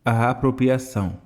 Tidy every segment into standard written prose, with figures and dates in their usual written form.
A apropriação.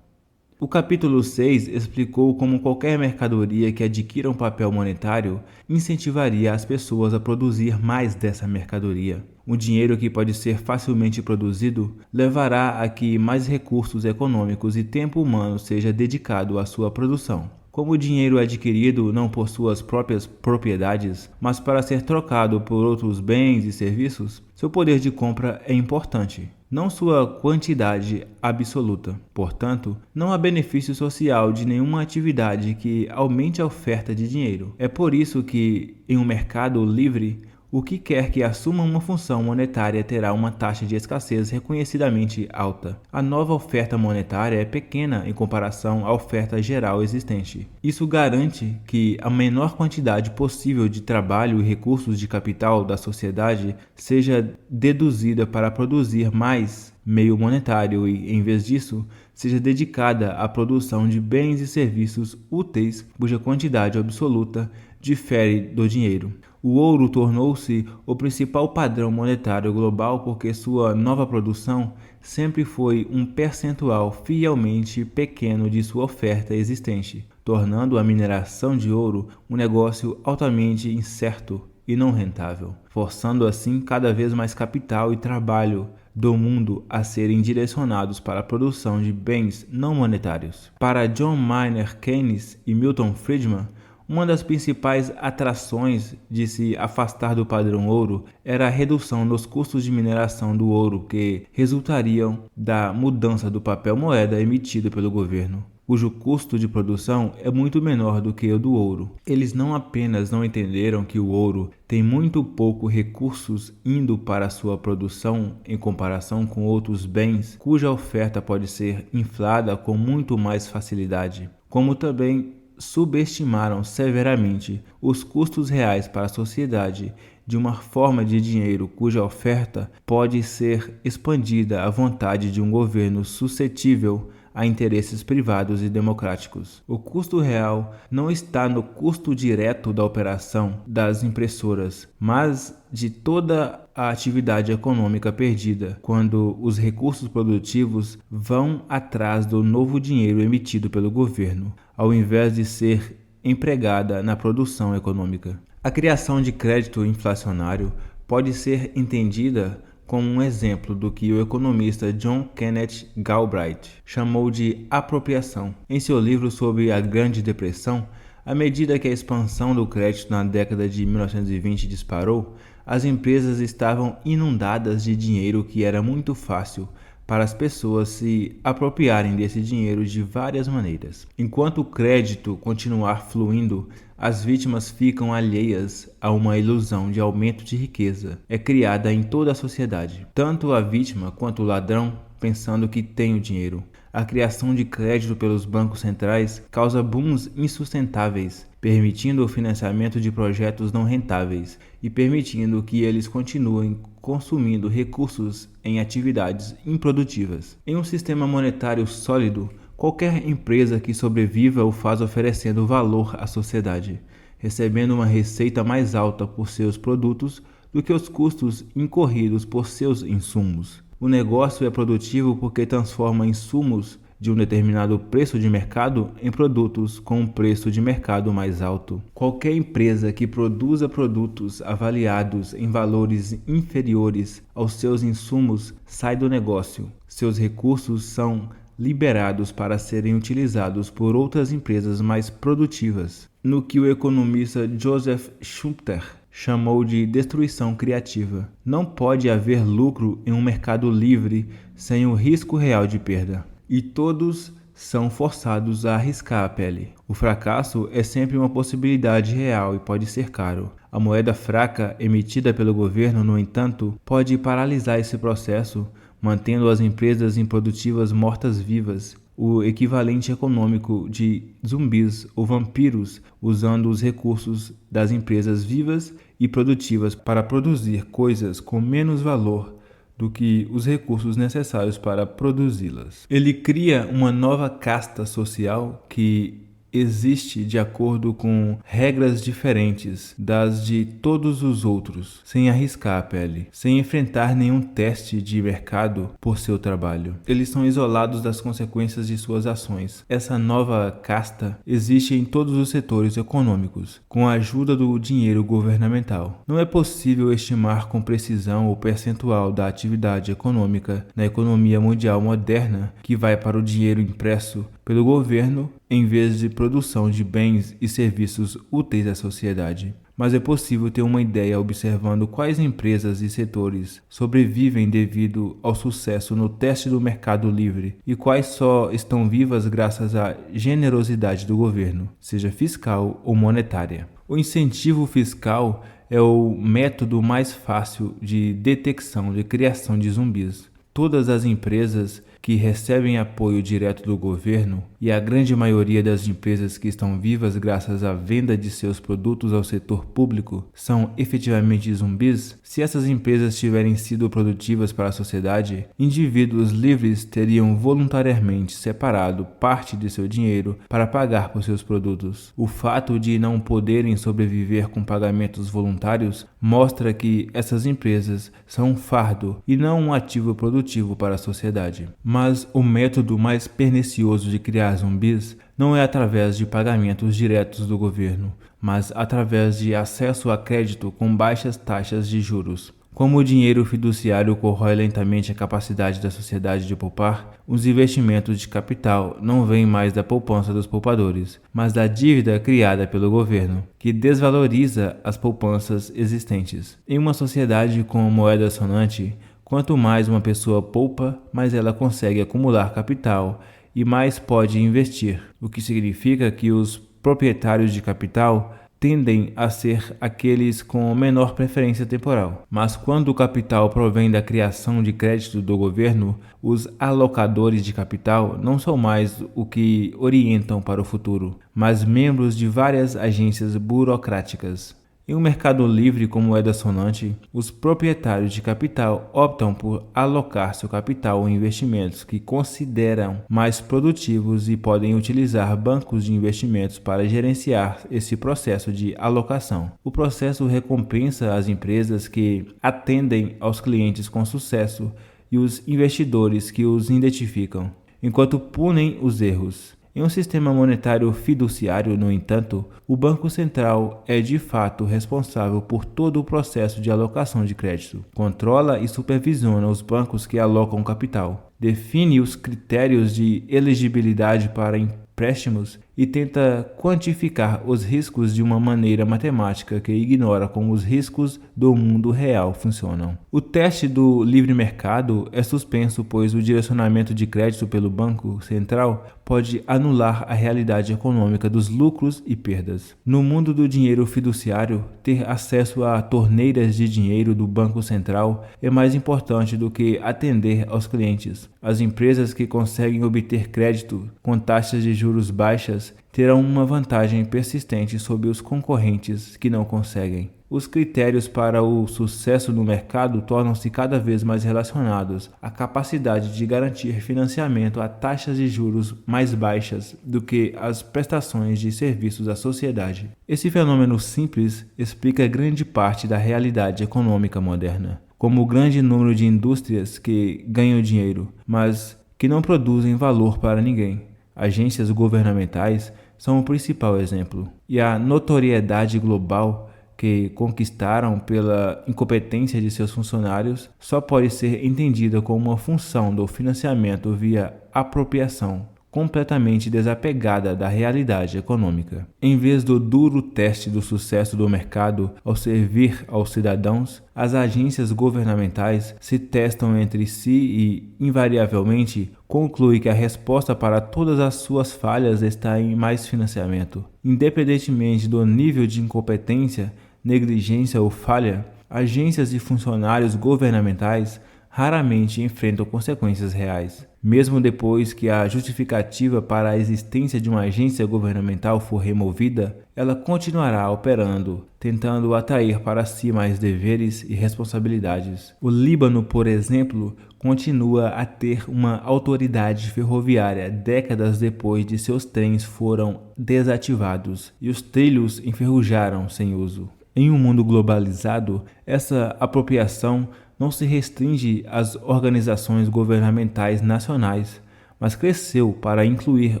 O capítulo 6 explicou como qualquer mercadoria que adquira um papel monetário incentivaria as pessoas a produzir mais dessa mercadoria. O dinheiro que pode ser facilmente produzido levará a que mais recursos econômicos e tempo humano seja dedicado à sua produção. Como o dinheiro adquirido não por suas próprias propriedades, mas para ser trocado por outros bens e serviços, seu poder de compra é importante, não sua quantidade absoluta. Portanto, não há benefício social de nenhuma atividade que aumente a oferta de dinheiro. É por isso que, em um mercado livre, o que quer que assuma uma função monetária terá uma taxa de escassez reconhecidamente alta. A nova oferta monetária é pequena em comparação à oferta geral existente. Isso garante que a menor quantidade possível de trabalho e recursos de capital da sociedade seja deduzida para produzir mais meio monetário e, em vez disso, seja dedicada à produção de bens e serviços úteis cuja quantidade absoluta difere do dinheiro. O ouro tornou-se o principal padrão monetário global porque sua nova produção sempre foi um percentual fielmente pequeno de sua oferta existente, tornando a mineração de ouro um negócio altamente incerto e não rentável, forçando assim cada vez mais capital e trabalho do mundo a serem direcionados para a produção de bens não monetários. Para John Maynard Keynes e Milton Friedman, uma das principais atrações de se afastar do padrão ouro era a redução nos custos de mineração do ouro que resultariam da mudança do papel moeda emitido pelo governo, cujo custo de produção é muito menor do que o do ouro. Eles não apenas não entenderam que o ouro tem muito pouco recursos indo para sua produção em comparação com outros bens cuja oferta pode ser inflada com muito mais facilidade, como também subestimaram severamente os custos reais para a sociedade de uma forma de dinheiro cuja oferta pode ser expandida à vontade de um governo suscetível a interesses privados e democráticos. O custo real não está no custo direto da operação das impressoras, mas de toda a atividade econômica perdida quando os recursos produtivos vão atrás do novo dinheiro emitido pelo governo, ao invés de ser empregada na produção econômica. A criação de crédito inflacionário pode ser entendida como um exemplo do que o economista John Kenneth Galbraith chamou de apropriação. Em seu livro sobre a Grande Depressão, à medida que a expansão do crédito na década de 1920 disparou, as empresas estavam inundadas de dinheiro que era muito fácil para as pessoas se apropriarem desse dinheiro de várias maneiras. Enquanto o crédito continuar fluindo, as vítimas ficam alheias a uma ilusão de aumento de riqueza. É criada em toda a sociedade, tanto a vítima quanto o ladrão pensando que tem o dinheiro. A criação de crédito pelos bancos centrais causa booms insustentáveis, permitindo o financiamento de projetos não rentáveis e permitindo que eles continuem consumindo recursos em atividades improdutivas. Em um sistema monetário sólido, qualquer empresa que sobreviva o faz oferecendo valor à sociedade, recebendo uma receita mais alta por seus produtos do que os custos incorridos por seus insumos. O negócio é produtivo porque transforma insumos de um determinado preço de mercado em produtos com um preço de mercado mais alto. Qualquer empresa que produza produtos avaliados em valores inferiores aos seus insumos sai do negócio. Seus recursos são liberados para serem utilizados por outras empresas mais produtivas, no que o economista Joseph Schumpeter chamou de destruição criativa. Não pode haver lucro em um mercado livre sem o risco real de perda, e todos são forçados a arriscar a pele. O fracasso é sempre uma possibilidade real e pode ser caro. A moeda fraca emitida pelo governo, no entanto, pode paralisar esse processo, mantendo as empresas improdutivas mortas-vivas, o equivalente econômico de zumbis ou vampiros, usando os recursos das empresas vivas e produtivas para produzir coisas com menos valor do que os recursos necessários para produzi-las. Ele cria uma nova casta social que existe de acordo com regras diferentes das de todos os outros, sem arriscar a pele, sem enfrentar nenhum teste de mercado por seu trabalho. Eles são isolados das consequências de suas ações. Essa nova casta existe em todos os setores econômicos, com a ajuda do dinheiro governamental. Não é possível estimar com precisão o percentual da atividade econômica na economia mundial moderna que vai para o dinheiro impresso pelo governo em vez de produção de bens e serviços úteis à sociedade. Mas é possível ter uma ideia observando quais empresas e setores sobrevivem devido ao sucesso no teste do mercado livre e quais só estão vivas graças à generosidade do governo, seja fiscal ou monetária. O incentivo fiscal é o método mais fácil de detecção de criação de zumbis. Todas as empresas que recebem apoio direto do governo e a grande maioria das empresas que estão vivas graças à venda de seus produtos ao setor público são efetivamente zumbis? Se essas empresas tiverem sido produtivas para a sociedade, indivíduos livres teriam voluntariamente separado parte de seu dinheiro para pagar por seus produtos. O fato de não poderem sobreviver com pagamentos voluntários mostra que essas empresas são um fardo e não um ativo produtivo para a sociedade. Mas o método mais pernicioso de criar zumbis não é através de pagamentos diretos do governo, mas através de acesso a crédito com baixas taxas de juros. Como o dinheiro fiduciário corrói lentamente a capacidade da sociedade de poupar, os investimentos de capital não vêm mais da poupança dos poupadores, mas da dívida criada pelo governo, que desvaloriza as poupanças existentes. Em uma sociedade com moeda sonante, quanto mais uma pessoa poupa, mais ela consegue acumular capital e mais pode investir, o que significa que os proprietários de capital tendem a ser aqueles com menor preferência temporal. Mas quando o capital provém da criação de crédito do governo, os alocadores de capital não são mais o que orientam para o futuro, mas membros de várias agências burocráticas. Em um mercado livre com moeda sonante, os proprietários de capital optam por alocar seu capital em investimentos que consideram mais produtivos e podem utilizar bancos de investimentos para gerenciar esse processo de alocação. O processo recompensa as empresas que atendem aos clientes com sucesso e os investidores que os identificam, enquanto punem os erros. Em um sistema monetário fiduciário, no entanto, o Banco Central é de fato responsável por todo o processo de alocação de crédito. Controla e supervisiona os bancos que alocam capital, define os critérios de elegibilidade para empréstimos e tenta quantificar os riscos de uma maneira matemática que ignora como os riscos do mundo real funcionam. O teste do livre mercado é suspenso, pois o direcionamento de crédito pelo Banco Central pode anular a realidade econômica dos lucros e perdas. No mundo do dinheiro fiduciário, ter acesso a torneiras de dinheiro do Banco Central é mais importante do que atender aos clientes. As empresas que conseguem obter crédito com taxas de juros baixas terão uma vantagem persistente sobre os concorrentes que não conseguem. Os critérios para o sucesso no mercado tornam-se cada vez mais relacionados à capacidade de garantir financiamento a taxas de juros mais baixas do que as prestações de serviços à sociedade. Esse fenômeno simples explica grande parte da realidade econômica moderna, como o grande número de indústrias que ganham dinheiro, mas que não produzem valor para ninguém. Agências governamentais são o principal exemplo, e a notoriedade global que conquistaram pela incompetência de seus funcionários só pode ser entendida como uma função do financiamento via apropriação, completamente desapegada da realidade econômica. Em vez do duro teste do sucesso do mercado ao servir aos cidadãos, as agências governamentais se testam entre si e, invariavelmente, conclui que a resposta para todas as suas falhas está em mais financiamento. Independentemente do nível de incompetência, negligência ou falha, agências e funcionários governamentais raramente enfrentam consequências reais. Mesmo depois que a justificativa para a existência de uma agência governamental for removida, ela continuará operando, tentando atrair para si mais deveres e responsabilidades. O Líbano, por exemplo, continua a ter uma autoridade ferroviária décadas depois de seus trens foram desativados e os trilhos enferrujaram sem uso. Em um mundo globalizado, essa apropriação não se restringe às organizações governamentais nacionais, mas cresceu para incluir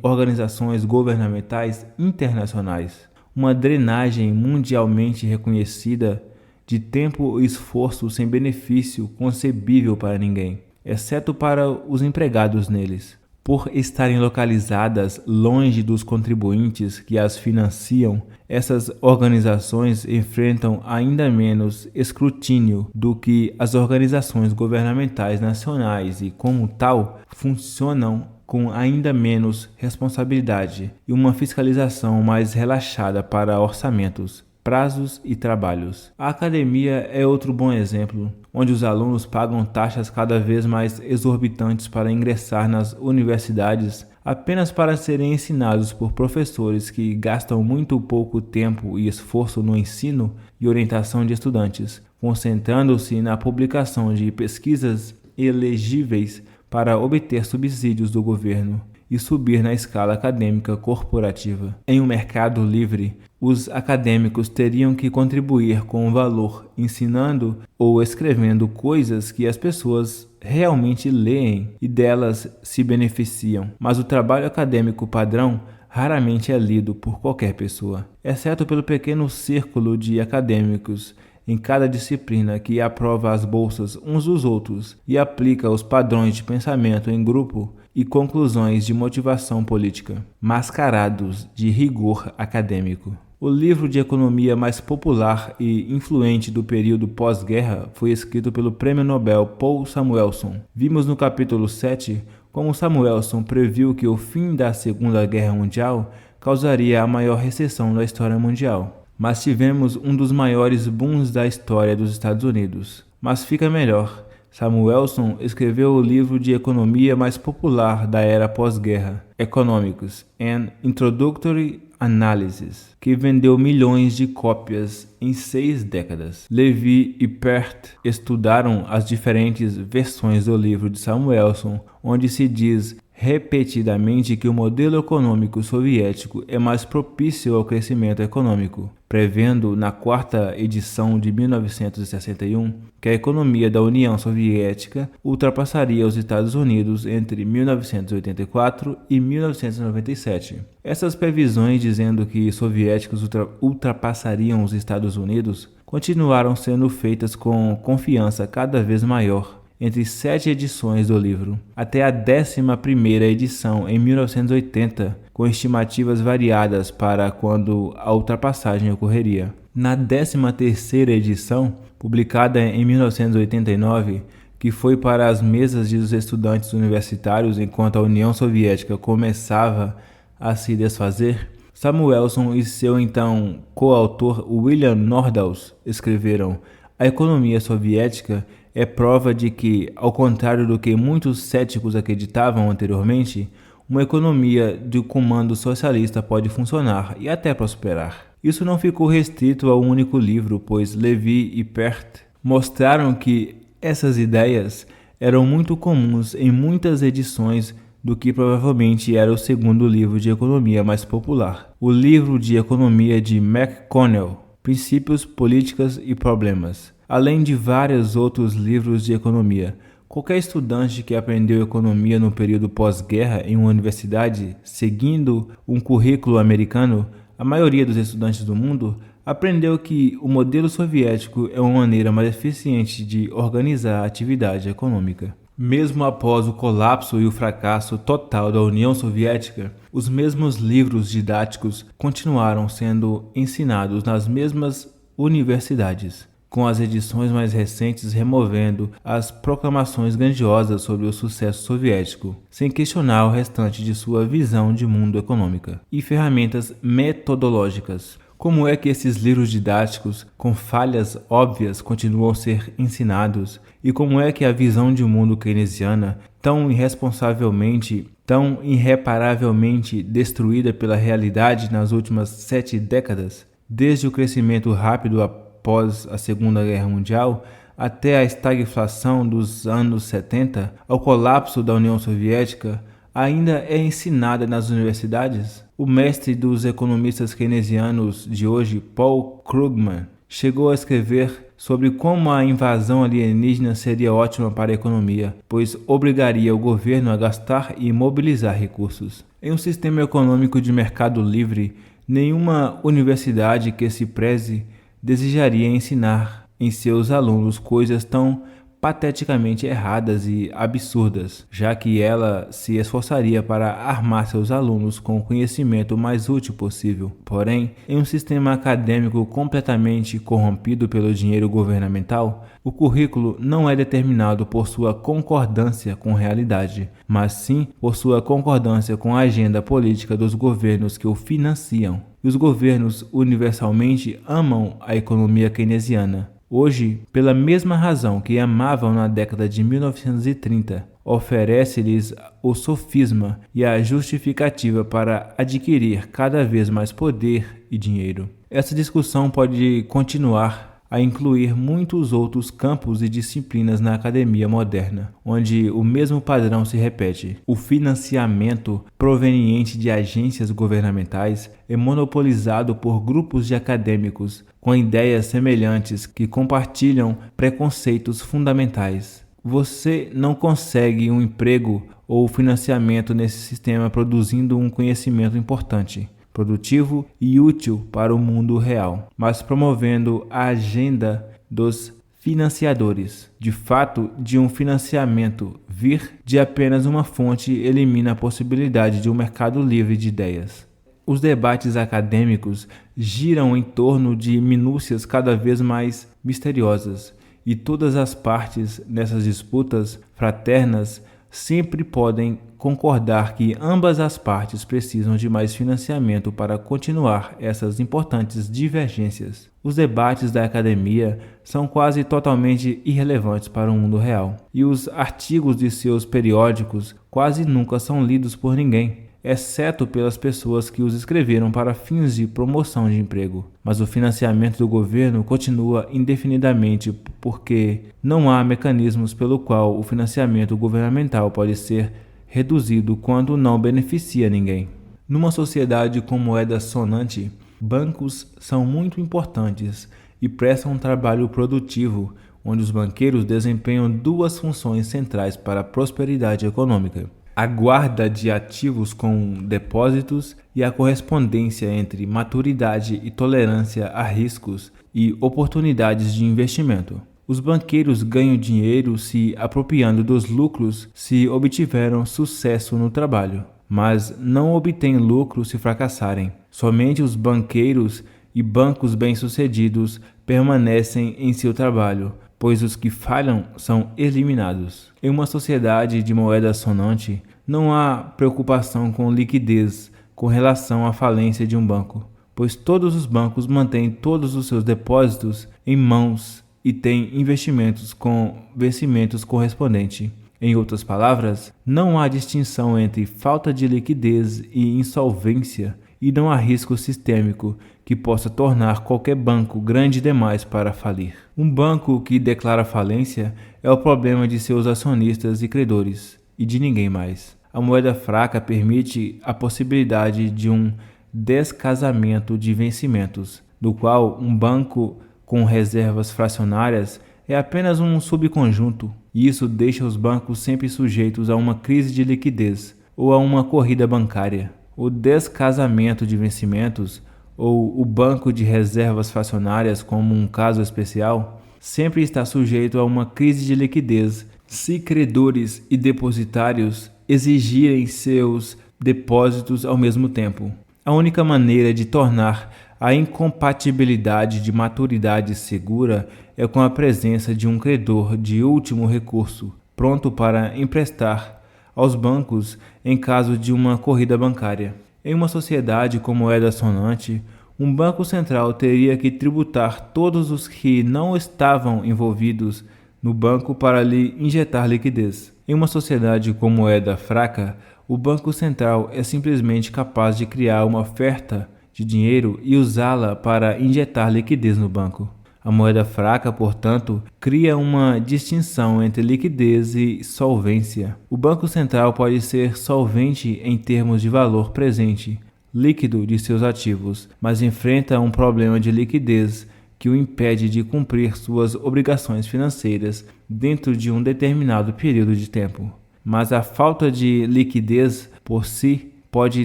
organizações governamentais internacionais. Uma drenagem mundialmente reconhecida de tempo e esforço sem benefício concebível para ninguém, exceto para os empregados neles. Por estarem localizadas longe dos contribuintes que as financiam, essas organizações enfrentam ainda menos escrutínio do que as organizações governamentais nacionais e, como tal, funcionam com ainda menos responsabilidade e uma fiscalização mais relaxada para orçamentos, prazos e trabalhos. A academia é outro bom exemplo, onde os alunos pagam taxas cada vez mais exorbitantes para ingressar nas universidades apenas para serem ensinados por professores que gastam muito pouco tempo e esforço no ensino e orientação de estudantes, concentrando-se na publicação de pesquisas elegíveis para obter subsídios do governo e subir na escala acadêmica corporativa. Em um mercado livre, os acadêmicos teriam que contribuir com o valor, ensinando ou escrevendo coisas que as pessoas realmente leem e delas se beneficiam. Mas o trabalho acadêmico padrão raramente é lido por qualquer pessoa, exceto pelo pequeno círculo de acadêmicos em cada disciplina que aprova as bolsas uns dos outros e aplica os padrões de pensamento em grupo e conclusões de motivação política, mascarados de rigor acadêmico. O livro de economia mais popular e influente do período pós-guerra foi escrito pelo Prêmio Nobel Paul Samuelson. Vimos no capítulo 7 como Samuelson previu que o fim da Segunda Guerra Mundial causaria a maior recessão da história mundial. Mas tivemos um dos maiores booms da história dos Estados Unidos. Mas fica melhor. Samuelson escreveu o livro de economia mais popular da era pós-guerra, Economics, An Introductory Analysis, que vendeu milhões de cópias em 6 décadas. Levi e Perth estudaram as diferentes versões do livro de Samuelson, onde se diz repetidamente que o modelo econômico soviético é mais propício ao crescimento econômico, prevendo na 4ª edição de 1961 que a economia da União Soviética ultrapassaria os Estados Unidos entre 1984 e 1997. Essas previsões dizendo que soviéticos ultrapassariam os Estados Unidos continuaram sendo feitas com confiança cada vez maior entre 7 edições do livro, até a 11ª edição em 1980, com estimativas variadas para quando a ultrapassagem ocorreria. Na 13ª edição, publicada em 1989, que foi para as mesas dos estudantes universitários enquanto a União Soviética começava a se desfazer, Samuelson e seu então coautor William Nordhaus escreveram: "A economia soviética é prova de que, ao contrário do que muitos céticos acreditavam anteriormente, uma economia de comando socialista pode funcionar e até prosperar." Isso não ficou restrito a um único livro, pois Levi e Perth mostraram que essas ideias eram muito comuns em muitas edições do que provavelmente era o segundo livro de economia mais popular, o livro de economia de McConnell, Princípios, Políticas e Problemas, além de vários outros livros de economia. Qualquer estudante que aprendeu economia no período pós-guerra em uma universidade, seguindo um currículo americano, a maioria dos estudantes do mundo, aprendeu que o modelo soviético é uma maneira mais eficiente de organizar a atividade econômica. Mesmo após o colapso e o fracasso total da União Soviética, os mesmos livros didáticos continuaram sendo ensinados nas mesmas universidades, com as edições mais recentes removendo as proclamações grandiosas sobre o sucesso soviético, sem questionar o restante de sua visão de mundo econômica, e ferramentas metodológicas, Como é que esses livros didáticos, com falhas óbvias, continuam a ser ensinados? E como é que a visão de mundo keynesiana, tão irresponsavelmente, tão irreparavelmente destruída pela realidade nas últimas 7 décadas, desde o crescimento rápido após a Segunda Guerra Mundial, até a estagflação dos anos 70, ao colapso da União Soviética, ainda é ensinada nas universidades? O mestre dos economistas keynesianos de hoje, Paul Krugman, chegou a escrever sobre como a invasão alienígena seria ótima para a economia, pois obrigaria o governo a gastar e mobilizar recursos. Em um sistema econômico de mercado livre, nenhuma universidade que se preze desejaria ensinar em seus alunos coisas tão pateticamente erradas e absurdas, já que ela se esforçaria para armar seus alunos com o conhecimento mais útil possível. Porém, em um sistema acadêmico completamente corrompido pelo dinheiro governamental, o currículo não é determinado por sua concordância com a realidade, mas sim por sua concordância com a agenda política dos governos que o financiam. E os governos universalmente amam a economia keynesiana. Hoje, pela mesma razão que amavam na década de 1930, oferece-lhes o sofisma e a justificativa para adquirir cada vez mais poder e dinheiro. Essa discussão pode continuar a incluir muitos outros campos e disciplinas na academia moderna, onde o mesmo padrão se repete. O financiamento proveniente de agências governamentais é monopolizado por grupos de acadêmicos com ideias semelhantes que compartilham preconceitos fundamentais. Você não consegue um emprego ou financiamento nesse sistema produzindo um conhecimento importante, produtivo e útil para o mundo real, mas promovendo a agenda dos financiadores. De fato, de um financiamento vir de apenas uma fonte elimina a possibilidade de um mercado livre de ideias. Os debates acadêmicos giram em torno de minúcias cada vez mais misteriosas, e todas as partes nessas disputas fraternas sempre podem concordar que ambas as partes precisam de mais financiamento para continuar essas importantes divergências. Os debates da academia são quase totalmente irrelevantes para o mundo real, e os artigos de seus periódicos quase nunca são lidos por ninguém, exceto pelas pessoas que os escreveram para fins de promoção de emprego. Mas o financiamento do governo continua indefinidamente porque não há mecanismos pelo qual o financiamento governamental pode ser reduzido quando não beneficia ninguém. Numa sociedade com moeda sonante, bancos são muito importantes e prestam um trabalho produtivo, onde os banqueiros desempenham duas funções centrais para a prosperidade econômica: a guarda de ativos com depósitos e a correspondência entre maturidade e tolerância a riscos e oportunidades de investimento. Os banqueiros ganham dinheiro se apropriando dos lucros se obtiveram sucesso no trabalho, mas não obtêm lucro se fracassarem. Somente os banqueiros e bancos bem-sucedidos permanecem em seu trabalho, pois os que falham são eliminados. Em uma sociedade de moeda sonante, não há preocupação com liquidez com relação à falência de um banco, pois todos os bancos mantêm todos os seus depósitos em mãos e têm investimentos com vencimentos correspondentes. Em outras palavras, não há distinção entre falta de liquidez e insolvência, e não há risco sistêmico que possa tornar qualquer banco grande demais para falir. Um banco que declara falência é o problema de seus acionistas e credores, e de ninguém mais. A moeda fraca permite a possibilidade de um descasamento de vencimentos, do qual um banco com reservas fracionárias é apenas um subconjunto, e isso deixa os bancos sempre sujeitos a uma crise de liquidez ou a uma corrida bancária. O descasamento de vencimentos, ou o banco de reservas fracionárias como um caso especial, sempre está sujeito a uma crise de liquidez se credores e depositários exigirem seus depósitos ao mesmo tempo. A única maneira de tornar a incompatibilidade de maturidade segura é com a presença de um credor de último recurso, pronto para emprestar aos bancos em caso de uma corrida bancária. Em uma sociedade com moeda sonante, um banco central teria que tributar todos os que não estavam envolvidos no banco para lhe injetar liquidez. Em uma sociedade com moeda fraca, o Banco Central é simplesmente capaz de criar uma oferta de dinheiro e usá-la para injetar liquidez no banco. A moeda fraca, portanto, cria uma distinção entre liquidez e solvência. O Banco Central pode ser solvente em termos de valor presente, líquido de seus ativos, mas enfrenta um problema de liquidez que o impede de cumprir suas obrigações financeiras dentro de um determinado período de tempo. Mas a falta de liquidez por si pode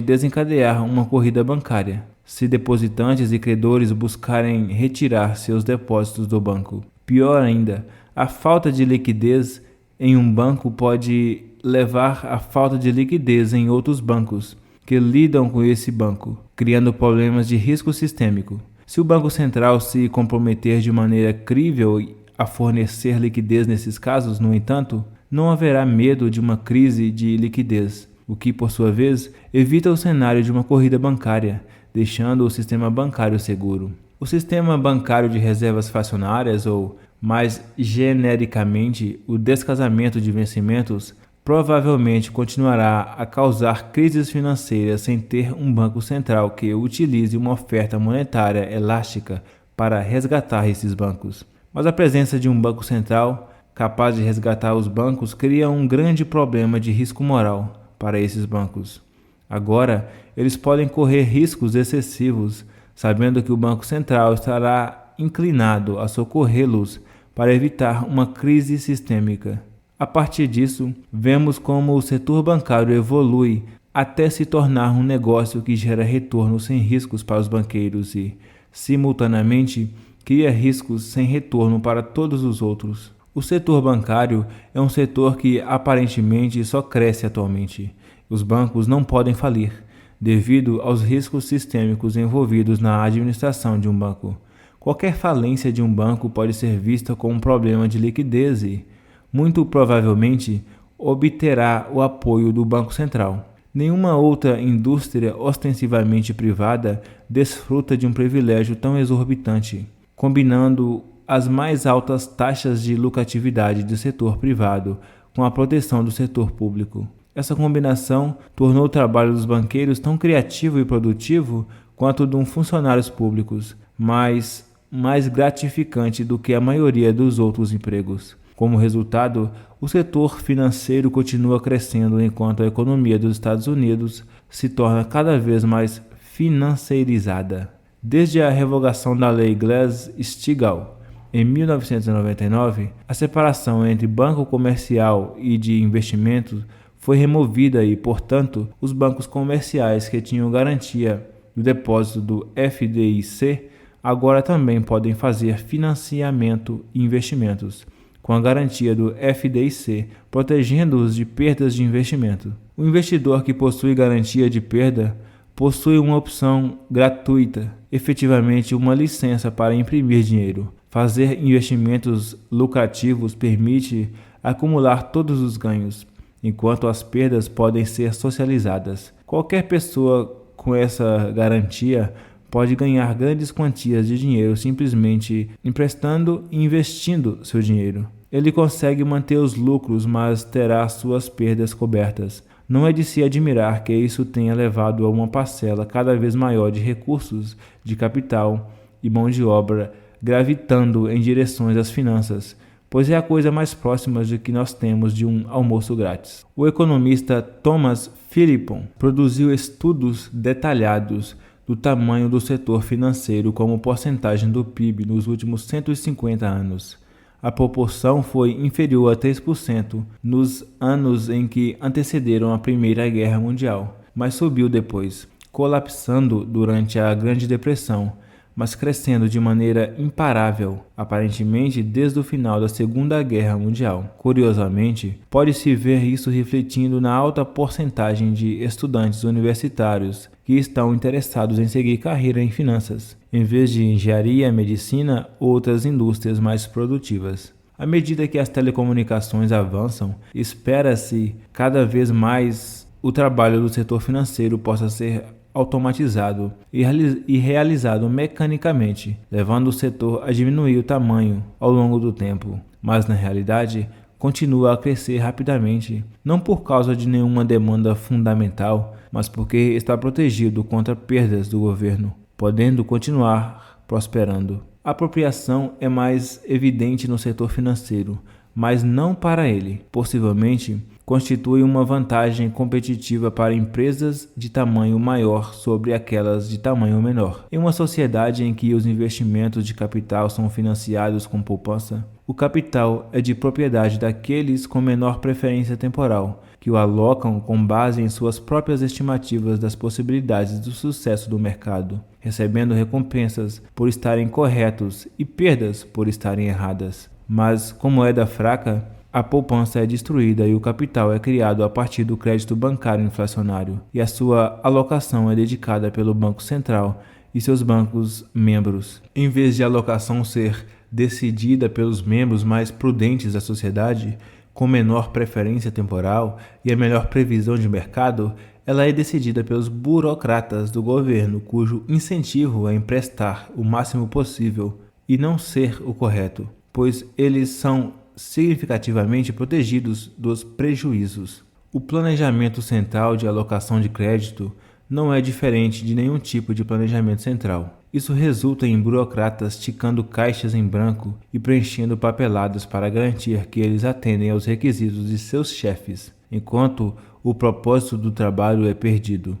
desencadear uma corrida bancária, se depositantes e credores buscarem retirar seus depósitos do banco. Pior ainda, a falta de liquidez em um banco pode levar à falta de liquidez em outros bancos que lidam com esse banco, criando problemas de risco sistêmico. Se o Banco Central se comprometer de maneira crível a fornecer liquidez nesses casos, no entanto, não haverá medo de uma crise de liquidez, o que, por sua vez, evita o cenário de uma corrida bancária, deixando o sistema bancário seguro. O sistema bancário de reservas fracionárias, ou, mais genericamente, o descasamento de vencimentos, provavelmente continuará a causar crises financeiras sem ter um banco central que utilize uma oferta monetária elástica para resgatar esses bancos. Mas a presença de um banco central capaz de resgatar os bancos cria um grande problema de risco moral para esses bancos. Agora, eles podem correr riscos excessivos, sabendo que o Banco Central estará inclinado a socorrê-los para evitar uma crise sistêmica. A partir disso, vemos como o setor bancário evolui até se tornar um negócio que gera retorno sem riscos para os banqueiros e, simultaneamente, cria riscos sem retorno para todos os outros. O setor bancário é um setor que aparentemente só cresce atualmente. Os bancos não podem falir, devido aos riscos sistêmicos envolvidos na administração de um banco. Qualquer falência de um banco pode ser vista como um problema de liquidez e, muito provavelmente, obterá o apoio do Banco Central. Nenhuma outra indústria ostensivamente privada desfruta de um privilégio tão exorbitante, combinando as mais altas taxas de lucratividade do setor privado com a proteção do setor público. Essa combinação tornou o trabalho dos banqueiros tão criativo e produtivo quanto de funcionários públicos, mas mais gratificante do que a maioria dos outros empregos. Como resultado, o setor financeiro continua crescendo enquanto a economia dos Estados Unidos se torna cada vez mais financeirizada. Desde a revogação da Lei Glass-Steagall, em 1999, a separação entre banco comercial e de investimentos foi removida e, portanto, os bancos comerciais que tinham garantia do depósito do FDIC agora também podem fazer financiamento e investimentos, com a garantia do FDIC, protegendo-os de perdas de investimento. O investidor que possui garantia de perda possui uma opção gratuita, efetivamente uma licença para imprimir dinheiro. Fazer investimentos lucrativos permite acumular todos os ganhos, enquanto as perdas podem ser socializadas. Qualquer pessoa com essa garantia pode ganhar grandes quantias de dinheiro simplesmente emprestando e investindo seu dinheiro. Ele consegue manter os lucros, mas terá suas perdas cobertas. Não é de se admirar que isso tenha levado a uma parcela cada vez maior de recursos, de capital e mão de obra gravitando em direções às finanças, pois é a coisa mais próxima de que nós temos de um almoço grátis. O economista Thomas Philippon produziu estudos detalhados do tamanho do setor financeiro como porcentagem do PIB nos últimos 150 anos. A proporção foi inferior a 3% nos anos em que antecederam a Primeira Guerra Mundial, mas subiu depois, colapsando durante a Grande Depressão, mas crescendo de maneira imparável, aparentemente desde o final da Segunda Guerra Mundial. Curiosamente, pode-se ver isso refletindo na alta porcentagem de estudantes universitários que estão interessados em seguir carreira em finanças, em vez de engenharia, medicina ou outras indústrias mais produtivas. À medida que as telecomunicações avançam, espera-se cada vez mais o trabalho do setor financeiro possa ser automatizado e realizado mecanicamente, levando o setor a diminuir o tamanho ao longo do tempo. Mas na realidade, continua a crescer rapidamente, não por causa de nenhuma demanda fundamental, mas porque está protegido contra perdas do governo, podendo continuar prosperando. A apropriação é mais evidente no setor financeiro, mas não para ele. Possivelmente, constitui uma vantagem competitiva para empresas de tamanho maior sobre aquelas de tamanho menor. Em uma sociedade em que os investimentos de capital são financiados com poupança, o capital é de propriedade daqueles com menor preferência temporal, que o alocam com base em suas próprias estimativas das possibilidades do sucesso do mercado, recebendo recompensas por estarem corretos e perdas por estarem erradas. Mas, com moeda fraca, a poupança é destruída e o capital é criado a partir do crédito bancário inflacionário, e a sua alocação é dedicada pelo Banco Central e seus bancos membros. Em vez de a alocação ser decidida pelos membros mais prudentes da sociedade, com menor preferência temporal e a melhor previsão de mercado, ela é decidida pelos burocratas do governo, cujo incentivo é emprestar o máximo possível e não ser o correto, pois eles são significativamente protegidos dos prejuízos. O planejamento central de alocação de crédito não é diferente de nenhum tipo de planejamento central. Isso resulta em burocratas ticando caixas em branco e preenchendo papeladas para garantir que eles atendem aos requisitos de seus chefes, enquanto o propósito do trabalho é perdido.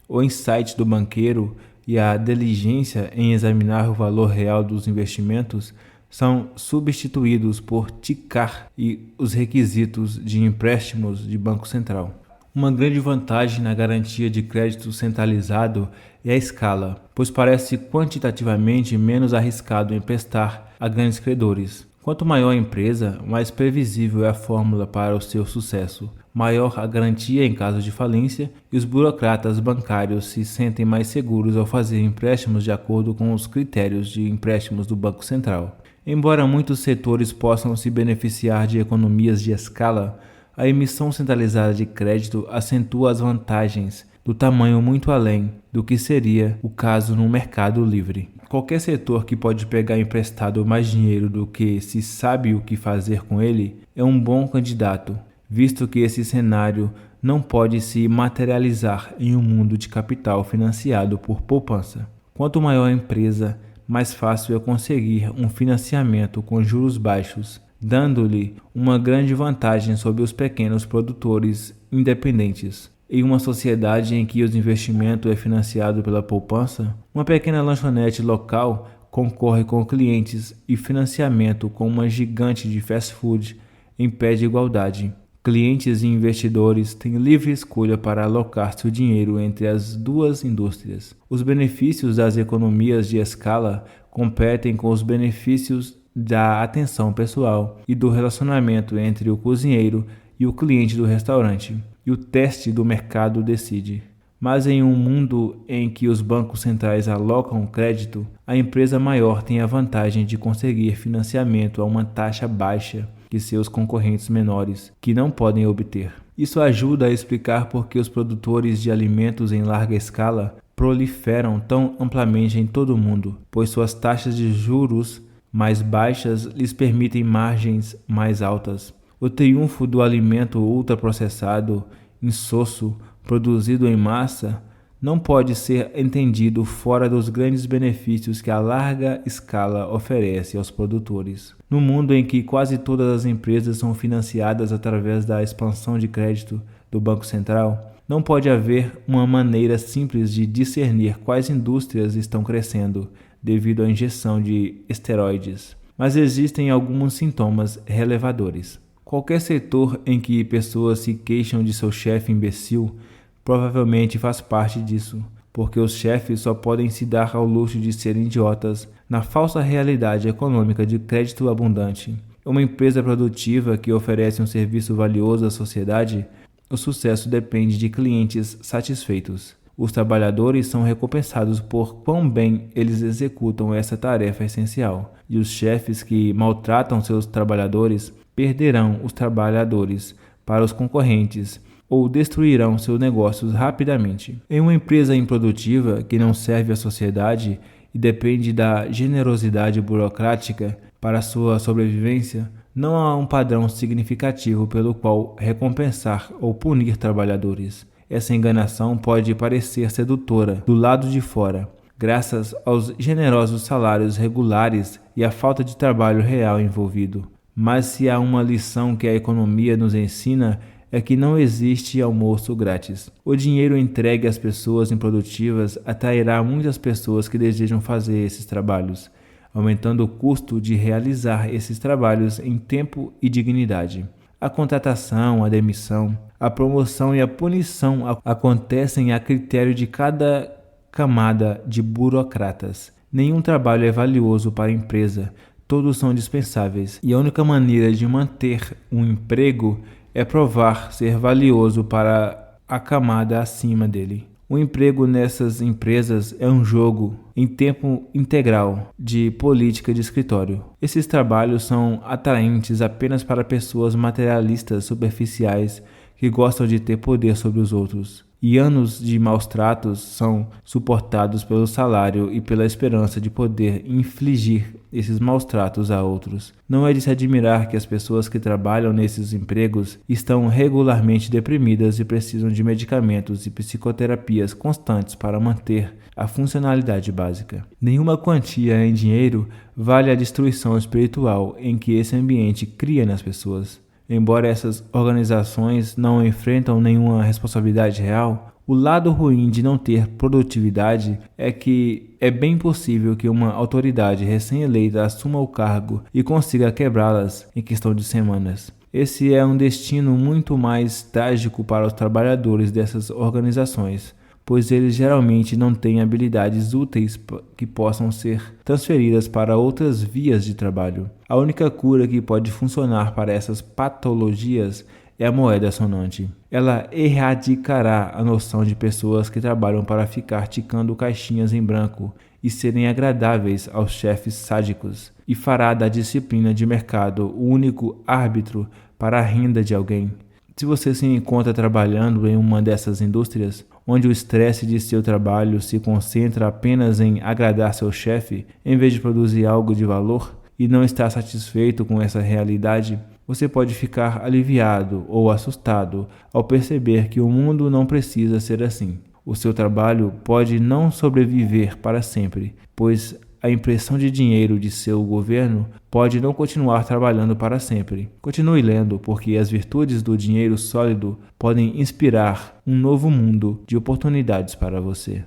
O insight do banqueiro e a diligência em examinar o valor real dos investimentos são substituídos por ticar e os requisitos de empréstimos de Banco Central. Uma grande vantagem na garantia de crédito centralizado é a escala, pois parece quantitativamente menos arriscado emprestar a grandes credores. Quanto maior a empresa, mais previsível é a fórmula para o seu sucesso, maior a garantia em caso de falência, e os burocratas bancários se sentem mais seguros ao fazer empréstimos de acordo com os critérios de empréstimos do Banco Central. Embora muitos setores possam se beneficiar de economias de escala, a emissão centralizada de crédito acentua as vantagens do tamanho muito além do que seria o caso no mercado livre. Qualquer setor que pode pegar emprestado mais dinheiro do que se sabe o que fazer com ele é um bom candidato, visto que esse cenário não pode se materializar em um mundo de capital financiado por poupança. Quanto maior a empresa, mais fácil é conseguir um financiamento com juros baixos, dando-lhe uma grande vantagem sobre os pequenos produtores independentes. Em uma sociedade em que o investimento é financiado pela poupança, uma pequena lanchonete local concorre com clientes e financiamento com uma gigante de fast food em pé de igualdade. Clientes e investidores têm livre escolha para alocar seu dinheiro entre as duas indústrias. Os benefícios das economias de escala competem com os benefícios da atenção pessoal e do relacionamento entre o cozinheiro e o cliente do restaurante, e o teste do mercado decide. Mas em um mundo em que os bancos centrais alocam crédito, a empresa maior tem a vantagem de conseguir financiamento a uma taxa baixa que seus concorrentes menores, que não podem obter. Isso ajuda a explicar por que os produtores de alimentos em larga escala proliferam tão amplamente em todo o mundo, pois suas taxas de juros mais baixas lhes permitem margens mais altas. O triunfo do alimento ultraprocessado, insosso, produzido em massa, não pode ser entendido fora dos grandes benefícios que a larga escala oferece aos produtores. No mundo em que quase todas as empresas são financiadas através da expansão de crédito do Banco Central, não pode haver uma maneira simples de discernir quais indústrias estão crescendo devido à injeção de esteroides. Mas existem alguns sintomas relevadores. Qualquer setor em que pessoas se queixam de seu chefe imbecil provavelmente faz parte disso, porque os chefes só podem se dar ao luxo de serem idiotas na falsa realidade econômica de crédito abundante. Uma empresa produtiva que oferece um serviço valioso à sociedade, o sucesso depende de clientes satisfeitos. Os trabalhadores são recompensados por quão bem eles executam essa tarefa essencial, e os chefes que maltratam seus trabalhadores perderão os trabalhadores para os concorrentes ou destruirão seus negócios rapidamente. Em uma empresa improdutiva que não serve à sociedade e depende da generosidade burocrática para sua sobrevivência, não há um padrão significativo pelo qual recompensar ou punir trabalhadores. Essa enganação pode parecer sedutora do lado de fora, graças aos generosos salários regulares e à falta de trabalho real envolvido. Mas se há uma lição que a economia nos ensina, é que não existe almoço grátis. O dinheiro entregue às pessoas improdutivas atrairá muitas pessoas que desejam fazer esses trabalhos, aumentando o custo de realizar esses trabalhos em tempo e dignidade. A contratação, a demissão, a promoção e a punição acontecem a critério de cada camada de burocratas. Nenhum trabalho é valioso para a empresa, todos são dispensáveis, e a única maneira de manter um emprego é provar ser valioso para a camada acima dele. O emprego nessas empresas é um jogo em tempo integral de política de escritório. Esses trabalhos são atraentes apenas para pessoas materialistas superficiais que gostam de ter poder sobre os outros. E anos de maus tratos são suportados pelo salário e pela esperança de poder infligir esses maus tratos a outros. Não é de se admirar que as pessoas que trabalham nesses empregos estão regularmente deprimidas e precisam de medicamentos e psicoterapias constantes para manter a funcionalidade básica. Nenhuma quantia em dinheiro vale a destruição espiritual em que esse ambiente cria nas pessoas. Embora essas organizações não enfrentam nenhuma responsabilidade real, o lado ruim de não ter produtividade é que é bem possível que uma autoridade recém-eleita assuma o cargo e consiga quebrá-las em questão de semanas. Esse é um destino muito mais trágico para os trabalhadores dessas organizações, pois eles geralmente não têm habilidades úteis que possam ser transferidas para outras vias de trabalho. A única cura que pode funcionar para essas patologias é a moeda sonante. Ela erradicará a noção de pessoas que trabalham para ficar ticando caixinhas em branco e serem agradáveis aos chefes sádicos, e fará da disciplina de mercado o único árbitro para a renda de alguém. Se você se encontra trabalhando em uma dessas indústrias, onde o estresse de seu trabalho se concentra apenas em agradar seu chefe, em vez de produzir algo de valor, e não está satisfeito com essa realidade, você pode ficar aliviado ou assustado ao perceber que o mundo não precisa ser assim. O seu trabalho pode não sobreviver para sempre, pois a impressão de dinheiro de seu governo pode não continuar trabalhando para sempre. Continue lendo, porque as virtudes do dinheiro sólido podem inspirar um novo mundo de oportunidades para você.